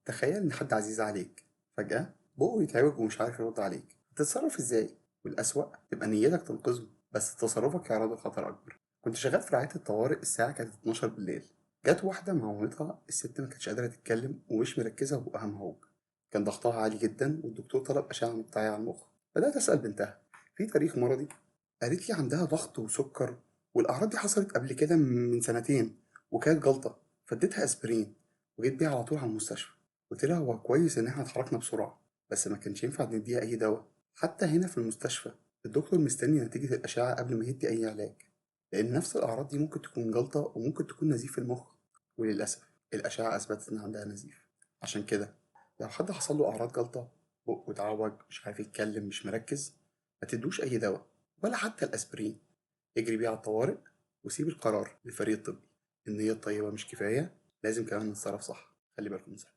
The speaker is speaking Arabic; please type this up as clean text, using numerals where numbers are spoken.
تخيل إن حد عزيز عليك فجأة بقه يتعوج ومش عارف يرد عليك، هتتصرف إزاي؟ والأسوأ تبقى نيتك تنقذه بس تصرفك يعرضه لخطر أكبر. كنت شغال في رعاية الطوارئ، الساعة كانت 12 بالليل. جت واحدة مع مامتها، الست ما كانتش قادرة تتكلم ومش مركزة وبقها مهوج. كان ضغطها عالي جدا والدكتور طلب أشعة مقطعية على المخ. بدأت أسأل بنتها في تاريخ مرضي؟ قالت لي عندها ضغط وسكر، والأعراض دي حصلت قبل كده من سنتين وكانت جلطة. فاديتها أسبرين وجيت بيها على طول على المستشفى. قلت لها هو كويس إن احنا اتحركنا بسرعة، بس ما كانش ينفع نديها أي دواء. حتى هنا في المستشفى الدكتور مستني نتيجة الأشعة قبل ما يدي أي علاج، لأن نفس الأعراض دي ممكن تكون جلطة وممكن تكون نزيف في المخ. وللأسف الأشعة أثبتت إن عندها نزيف. عشان كده لو حد حصل له أعراض جلطة، بقه اتعوج، مش عارف يتكلم، مش مركز، ما تدوش أي دواء ولا حتى الأسبرين. اجري بيه على الطوارئ وسيب القرار للفريق الطبي. النية الطيبة مش كفاية، لازم كمان نتصرف صح. خلي بالكم من صحتكم.